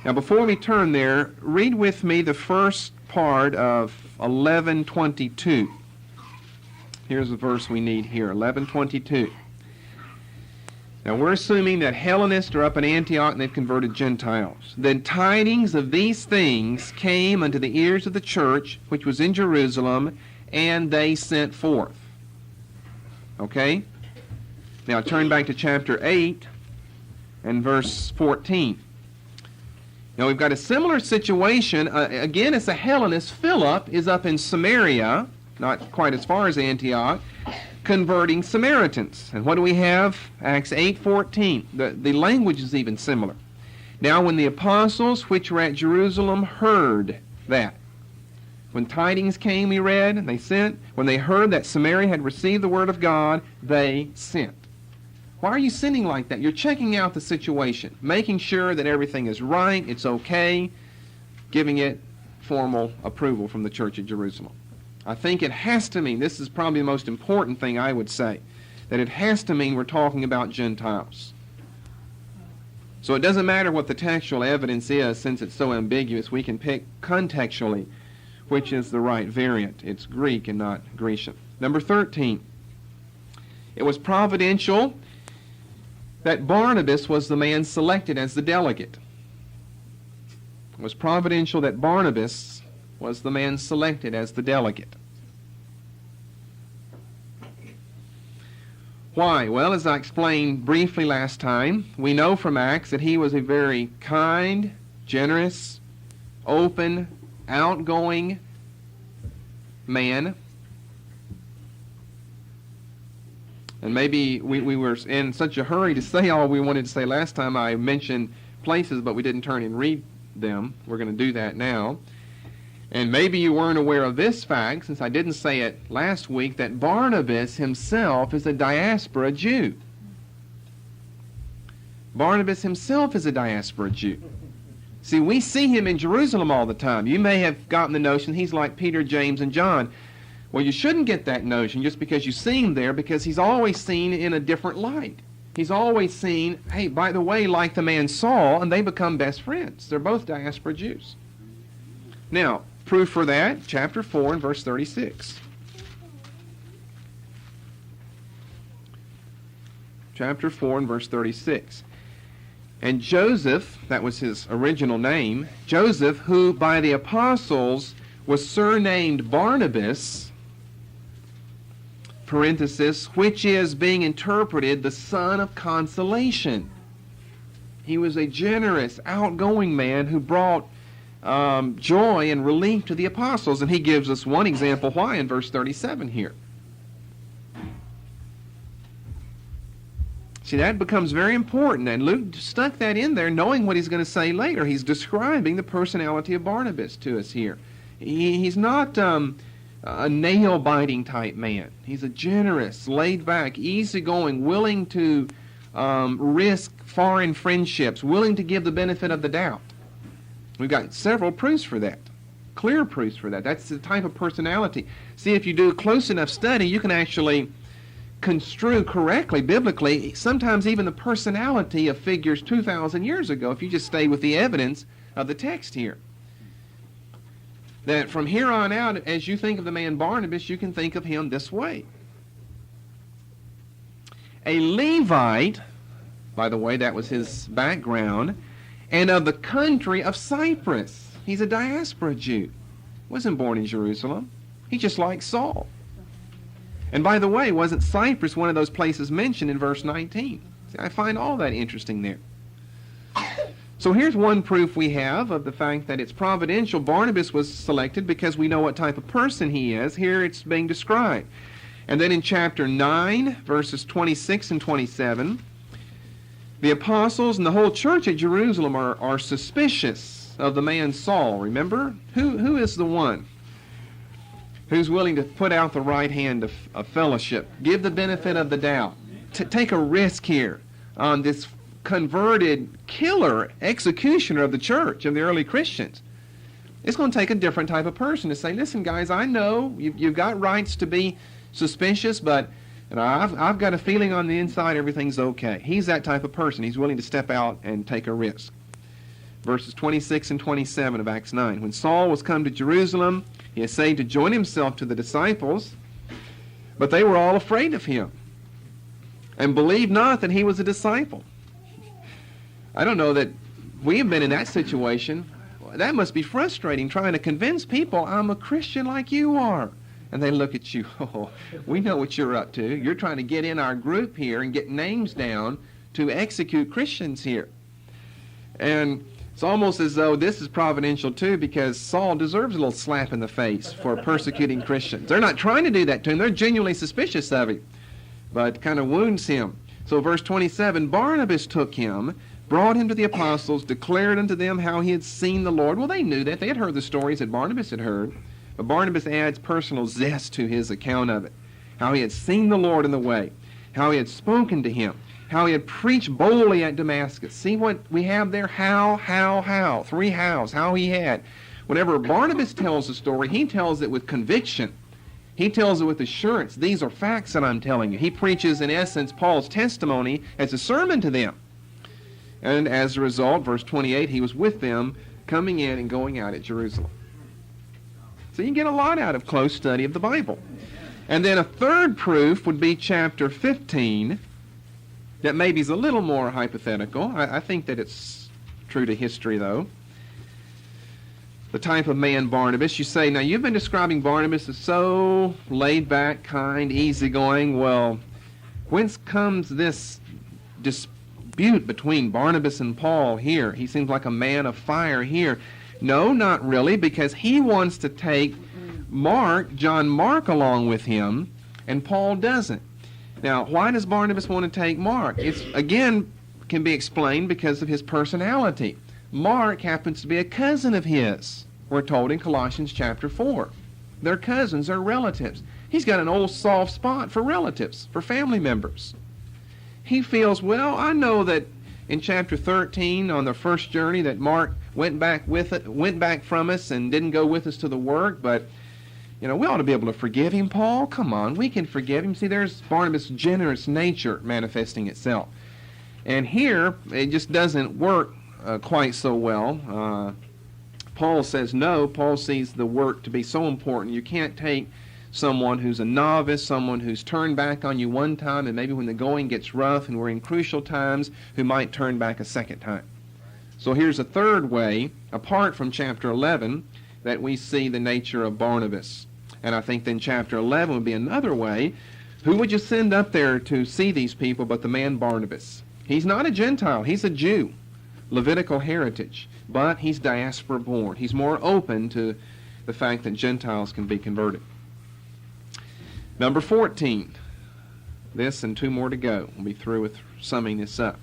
Now before we turn there, read with me the first part of 11:22. Here's the verse we need here, 11:22. Now we're assuming that Hellenists are up in Antioch and they've converted Gentiles. Then tidings of these things came unto the ears of the church which was in Jerusalem, and they sent forth. Okay? Now turn back to chapter 8 and verse 14. Now we've got a similar situation. Again, it's a Hellenist. Philip is up in Samaria, not quite as far as Antioch, converting Samaritans. And what do we have? Acts 8:14. The language is even similar. Now when the apostles which were at Jerusalem heard that, when tidings came, we read, and they sent, when they heard that Samaria had received the word of God, they sent. Why are you sending like that? You're checking out the situation, making sure that everything is right, it's okay, giving it formal approval from the church at Jerusalem. I think it has to mean, this is probably the most important thing I would say, that it has to mean we're talking about Gentiles. So it doesn't matter what the textual evidence is, since it's so ambiguous, we can pick contextually which is the right variant. It's Greek and not Grecian. Number 13. It was providential that Barnabas was the man selected as the delegate. It was providential that Barnabas was the man selected as the delegate. Why? Well, as I explained briefly last time, we know from Acts that he was a very kind, generous, open, outgoing man. And maybe we were in such a hurry to say all we wanted to say last time. I mentioned places, but we didn't turn and read them. We're going to do that now. And maybe you weren't aware of this fact, since I didn't say it last week, that Barnabas himself is a diaspora Jew. Barnabas himself is a diaspora Jew. See, we see him in Jerusalem all the time. You may have gotten the notion he's like Peter, James, and John. Well, you shouldn't get that notion just because you see him there, because he's always seen in a different light. He's always seen, hey, by the way, like the man Saul, and they become best friends. They're both diaspora Jews. Now, proof for that, chapter 4 and verse 36. Chapter 4 and verse 36. And Joseph, that was his original name, Joseph, who by the apostles was surnamed Barnabas, parenthesis, which is being interpreted the son of consolation. He was a generous, outgoing man who brought joy and relief to the apostles. And he gives us one example why in verse 37 here. See, that becomes very important, and Luke stuck that in there knowing what he's going to say later. He's describing the personality of Barnabas to us here. He's not a nail-biting type man. He's a generous, laid-back, easygoing, willing to risk foreign friendships, willing to give the benefit of the doubt. We've got several proofs for that, clear proofs for that. That's the type of personality. See, if you do a close enough study, you can actually construe correctly, biblically, sometimes even the personality of figures 2,000 years ago, if you just stay with the evidence of the text here. That from here on out, as you think of the man Barnabas, you can think of him this way. A Levite, by the way, that was his background, and of the country of Cyprus. He's a diaspora Jew. Wasn't born in Jerusalem. He's just like Saul. And by the way, wasn't Cyprus one of those places mentioned in verse 19? See, I find all that interesting there. So here's one proof we have of the fact that it's providential. Barnabas was selected because we know what type of person he is. Here it's being described. And then in chapter 9, verses 26 and 27, the apostles and the whole church at Jerusalem are suspicious of the man Saul. Remember? Who is the one who's willing to put out the right hand of fellowship, give the benefit of the doubt, to take a risk here on this converted killer executioner of the church, of the early Christians? It's going to take a different type of person to say, listen, guys, I know you've got rights to be suspicious, but I've got a feeling on the inside everything's okay. He's that type of person. He's willing to step out and take a risk. Verses 26 and 27 of Acts 9. When Saul was come to Jerusalem, he essayed to join himself to the disciples, but they were all afraid of him, and believed not that he was a disciple. I don't know that we have been in that situation. That must be frustrating, trying to convince people I'm a Christian like you are. And they look at you, oh, we know what you're up to. You're trying to get in our group here and get names down to execute Christians here. And it's almost as though this is providential too, because Saul deserves a little slap in the face for persecuting Christians. They're not trying to do that to him. They're genuinely suspicious of him, but kind of wounds him. So verse 27, Barnabas took him, brought him to the apostles, declared unto them how he had seen the Lord. Well, they knew that. They had heard the stories that Barnabas had heard. But Barnabas adds personal zest to his account of it. How he had seen the Lord in the way. How he had spoken to him. How he had preached boldly at Damascus. See what we have there? How. Three hows. How he had. Whenever Barnabas tells the story, he tells it with conviction. He tells it with assurance. These are facts that I'm telling you. He preaches, in essence, Paul's testimony as a sermon to them. And as a result, verse 28, he was with them coming in and going out at Jerusalem. So you can get a lot out of close study of the Bible. And then a third proof would be chapter 15, that maybe is a little more hypothetical. I think that it's true to history, though. The type of man Barnabas. You say, now you've been describing Barnabas as so laid back, kind, easygoing. Well, whence comes this dispute between Barnabas and Paul here? He seems like a man of fire here. No, not really, because he wants to take John Mark along with him, and Paul doesn't. Now, why does Barnabas want to take Mark? It's, again, can be explained because of his personality. Mark happens to be a cousin of his, we're told in Colossians chapter 4. They're cousins, they're relatives. He's got an old soft spot for relatives, for family members. He feels, well, I know that in chapter 13 on the first journey that Mark went back from us and didn't go with us to the work, but we ought to be able to forgive him, Paul. Come on, we can forgive him. See, there's Barnabas' generous nature manifesting itself. And here, it just doesn't work quite so well. Paul says no. Paul sees the work to be so important. You can't take someone who's a novice, someone who's turned back on you one time, and maybe when the going gets rough and we're in crucial times, who might turn back a second time. So here's a third way, apart from chapter 11, that we see the nature of Barnabas. And I think then chapter 11 would be another way. Who would you send up there to see these people but the man Barnabas? He's not a Gentile. He's a Jew, Levitical heritage, but he's diaspora born. He's more open to the fact that Gentiles can be converted. Number 14. This and two more to go. We'll be through with summing this up.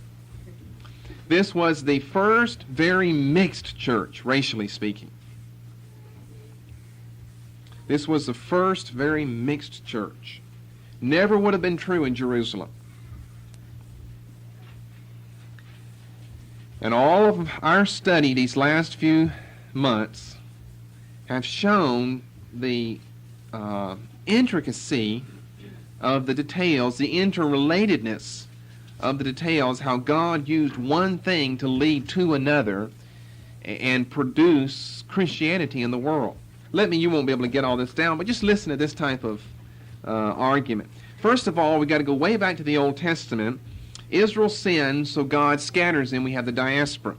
This was the first very mixed church, racially speaking. This was the first very mixed church. Never would have been true in Jerusalem. And all of our study these last few months have shown the intricacy of the details, the interrelatedness of the details, how God used one thing to lead to another and produce Christianity in the world. You won't be able to get all this down, but just listen to this type of argument. First of all, we've got to go way back to the Old Testament. Israel sins, so God scatters them. We have the diaspora.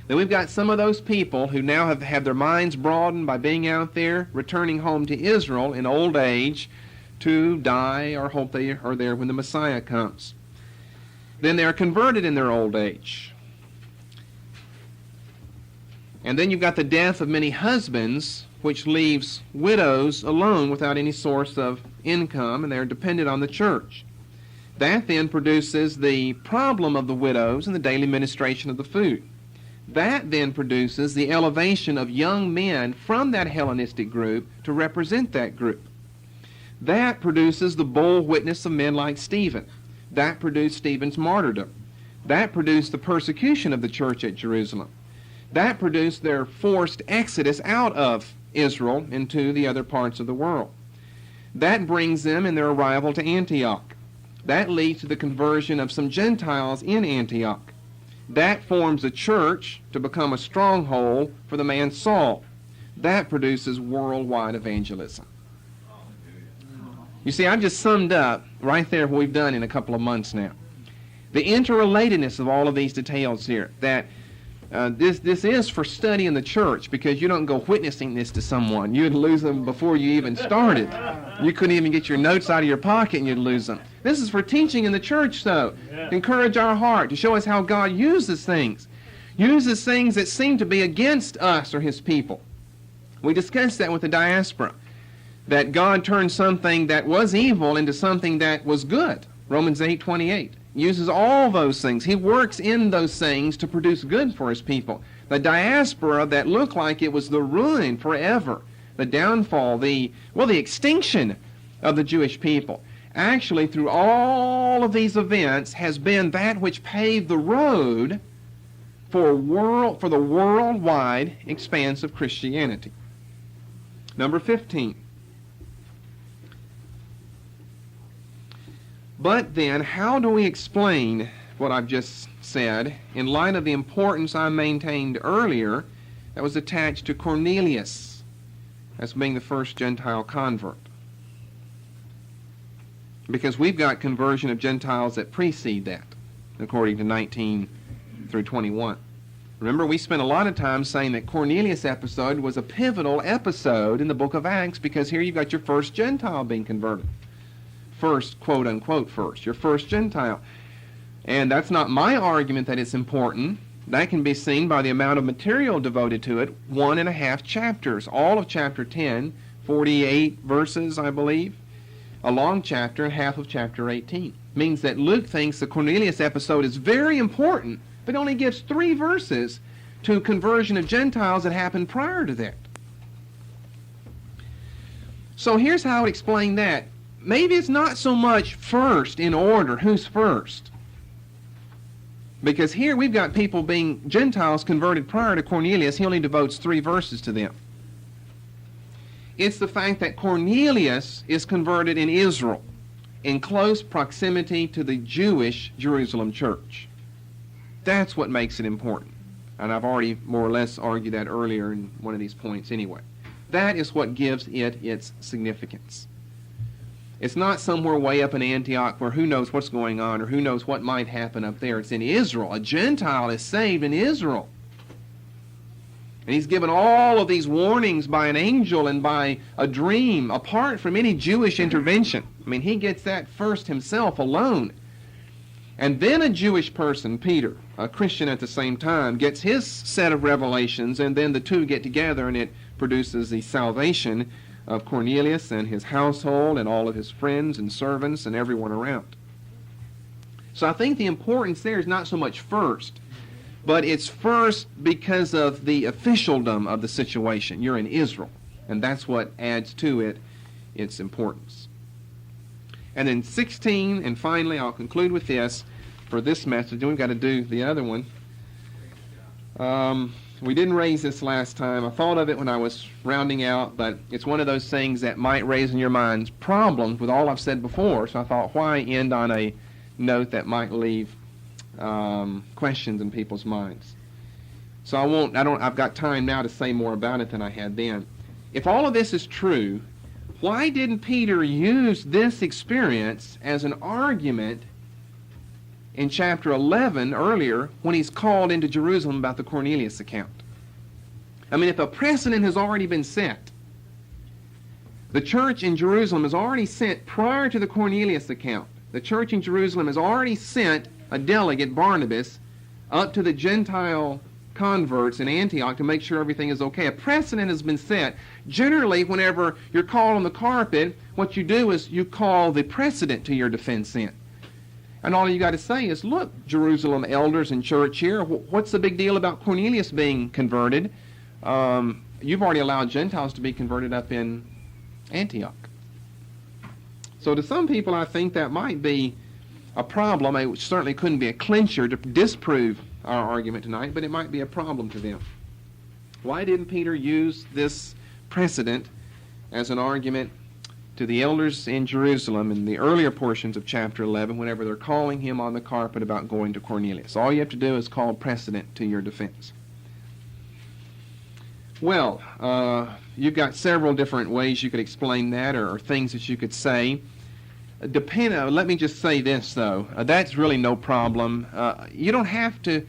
Then we've got some of those people who now have had their minds broadened by being out there, returning home to Israel in old age to die or hope they are there when the Messiah comes. Then they are converted in their old age. And then you've got the death of many husbands, which leaves widows alone without any source of income, and they're dependent on the church. That then produces the problem of the widows and the daily ministration of the food. That then produces the elevation of young men from that Hellenistic group to represent that group. That produces the bold witness of men like Stephen. That produced Stephen's martyrdom. That produced the persecution of the church at Jerusalem. That produced their forced exodus out of Israel into the other parts of the world. That brings them in their arrival to Antioch. That leads to the conversion of some Gentiles in Antioch. That forms a church to become a stronghold for the man Saul. That produces worldwide evangelism. You see, I've just summed up right there what we've done in a couple of months now. The interrelatedness of all of these details here, that this is for study in the church, because you don't go witnessing this to someone. You'd lose them before you even started. You couldn't even get your notes out of your pocket and you'd lose them. This is for teaching in the church, though. To encourage our heart, to show us how God uses things that seem to be against us or his people. We discussed that with the diaspora, that God turned something that was evil into something that was good. Romans 8:28 uses all those things. He works in those things to produce good for his people. The diaspora that looked like it was the ruin forever, the downfall, the extinction of the Jewish people, actually through all of these events has been that which paved the road for the worldwide expanse of Christianity. Number 15. But then, how do we explain what I've just said in light of the importance I maintained earlier that was attached to Cornelius as being the first Gentile convert? Because we've got conversion of Gentiles that precede that, according to 19 through 21. Remember, we spent a lot of time saying that Cornelius' episode was a pivotal episode in the book of Acts, because here you've got your first Gentile being converted. First, quote unquote, first, your first Gentile. And that's not my argument that it's important. That can be seen by the amount of material devoted to it, 1.5 chapters, all of chapter 10, 48 verses, I believe, a long chapter and half of chapter 18. Means that Luke thinks the Cornelius episode is very important, but only gives 3 verses to conversion of Gentiles that happened prior to that. So here's how I would explain that. Maybe it's not so much first in order, who's first. Because here we've got people being Gentiles converted prior to Cornelius. He only devotes 3 verses to them. It's the fact that Cornelius is converted in Israel, in close proximity to the Jewish Jerusalem church. That's what makes it important. And I've already more or less argued that earlier in one of these points anyway. That is what gives it its significance. It's not somewhere way up in Antioch where who knows what's going on or who knows what might happen up there. It's in Israel. A Gentile is saved in Israel. And he's given all of these warnings by an angel and by a dream, apart from any Jewish intervention. I mean, he gets that first himself alone. And then a Jewish person, Peter, a Christian at the same time, gets his set of revelations, and then the two get together, and it produces the salvation of Cornelius and his household and all of his friends and servants and everyone around. So I think the importance there is not so much first, but it's first because of the officialdom of the situation. You're in Israel, and that's what adds to it its importance. And then 16, and finally I'll conclude with this for this message, and we've got to do the other one. We didn't raise this last time. I thought of it when I was rounding out, but it's one of those things that might raise in your minds problems with all I've said before, so I thought, why end on a note that might leave questions in people's minds? So I've got time now to say more about it than I had then. If all of this is true, why didn't Peter use this experience as an argument in chapter 11 earlier when he's called into Jerusalem about the Cornelius account? I mean, if a precedent has already been set, the church in Jerusalem has already sent, prior to the Cornelius account, the church in Jerusalem has already sent a delegate, Barnabas, up to the Gentile converts in Antioch to make sure everything is okay. A precedent has been set. Generally, whenever you're called on the carpet, what you do is you call the precedent to your defense in. And all you got to say is, look, Jerusalem elders and church here, what's the big deal about Cornelius being converted? You've already allowed Gentiles to be converted up in Antioch. So to some people, I think that might be a problem. It certainly couldn't be a clincher to disprove our argument tonight, but it might be a problem to them. Why didn't Peter use this precedent as an argument to the elders in Jerusalem in the earlier portions of chapter 11 whenever they're calling him on the carpet about going to Cornelius? All you have to do is call precedent to your defense. Well, you've got several different ways you could explain that, or things that you could say. Let me just say this, though. That's really no problem. You don't have to.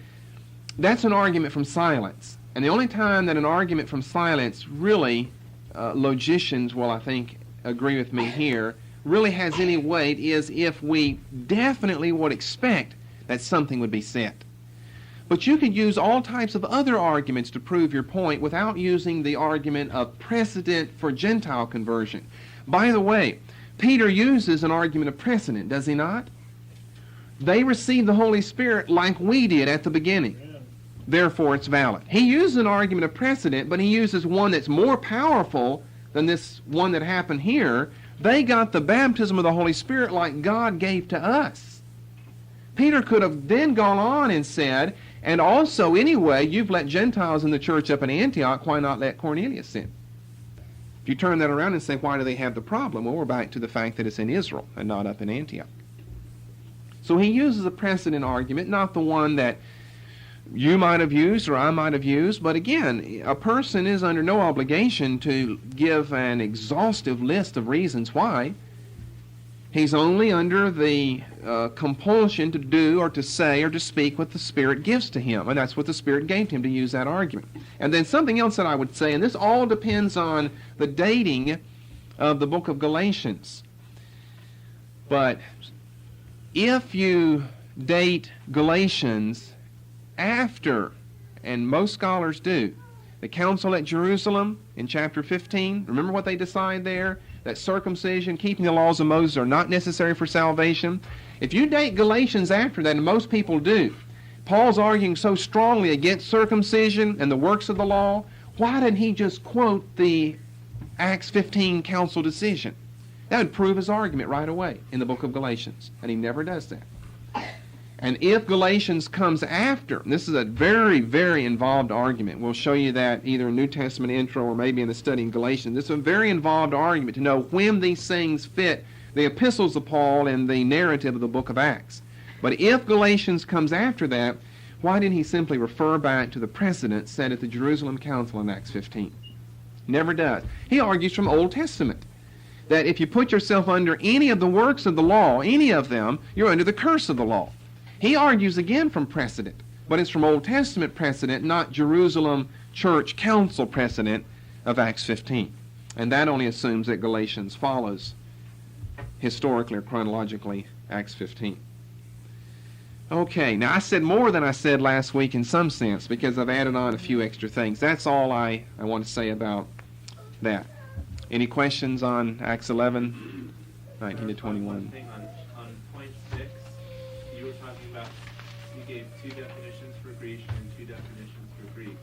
That's an argument from silence. And the only time that an argument from silence really, logicians will, I think, agree with me here, really has any weight is if we definitely would expect that something would be said. But you could use all types of other arguments to prove your point without using the argument of precedent for Gentile conversion. By the way, Peter uses an argument of precedent, does he not? They received the Holy Spirit like we did at the beginning. Therefore, it's valid. He uses an argument of precedent, but he uses one that's more powerful than this one that happened here. They got the baptism of the Holy Spirit like God gave to us. Peter could have then gone on and said, and also, anyway, you've let Gentiles in the church up in Antioch, why not let Cornelius in? If you turn that around and say, why do they have the problem? Well, we're back to the fact that it's in Israel and not up in Antioch. So he uses a precedent argument, not the one that you might have used or I might have used, but again, a person is under no obligation to give an exhaustive list of reasons why. He's only under the compulsion to do or to say or to speak what the Spirit gives to him, and that's what the Spirit gave to him to use that argument. And then something else that I would say, and this all depends on the dating of the book of Galatians. But if you date Galatians after, and most scholars do, the council at Jerusalem in chapter 15, remember what they decide there? That circumcision, keeping the laws of Moses are not necessary for salvation. If you date Galatians after that, and most people do, Paul's arguing so strongly against circumcision and the works of the law, why didn't he just quote the Acts 15 council decision? That would prove his argument right away in the book of Galatians, and he never does that. And if Galatians comes after, and this is a very, very involved argument. We'll show you that either in New Testament intro or maybe in the study in Galatians. This is a very involved argument to know when these things fit the epistles of Paul and the narrative of the book of Acts. But if Galatians comes after that, why didn't he simply refer back to the precedent set at the Jerusalem Council in Acts 15? Never does. He argues from Old Testament that if you put yourself under any of the works of the law, any of them, you're under the curse of the law. He argues again from precedent, but it's from Old Testament precedent, not Jerusalem Church Council precedent of Acts 15. And that only assumes that Galatians follows historically or chronologically Acts 15. Okay, now I said more than I said last week in some sense because I've added on a few extra things. That's all I want to say about that. Any questions on Acts 11, 19 to 21? On point 6, you were talking about, you gave two definitions for Grecian and two definitions for Greek.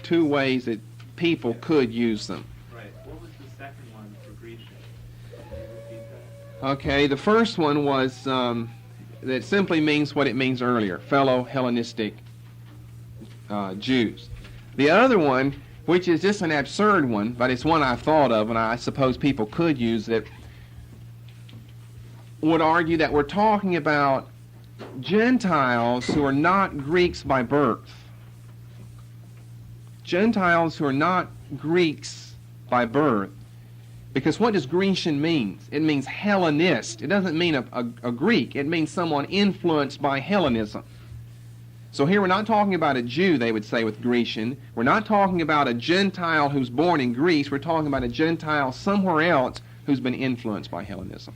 Two ways that people could use them. Right. What was the second one for Grecian? Can you repeat that? Okay, the first one was that simply means what it means earlier, fellow Hellenistic Jews. The other one, which is just an absurd one, but it's one I thought of, and I suppose people could use it, would argue that we're talking about Gentiles who are not Greeks by birth. Gentiles who are not Greeks by birth. Because what does Grecian mean? It means Hellenist. It doesn't mean a Greek. It means someone influenced by Hellenism. So here we're not talking about a Jew, they would say, with Grecian. We're not talking about a Gentile who's born in Greece. We're talking about a Gentile somewhere else who's been influenced by Hellenism.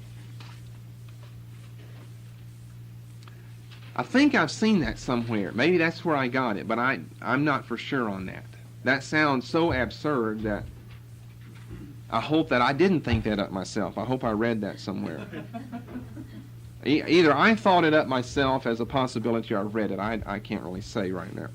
I think I've seen that somewhere. Maybe that's where I got it, but I'm not for sure on that. That sounds so absurd that I hope that I didn't think that up myself. I hope I read that somewhere. Either I thought it up myself as a possibility or I read it. I can't really say right now.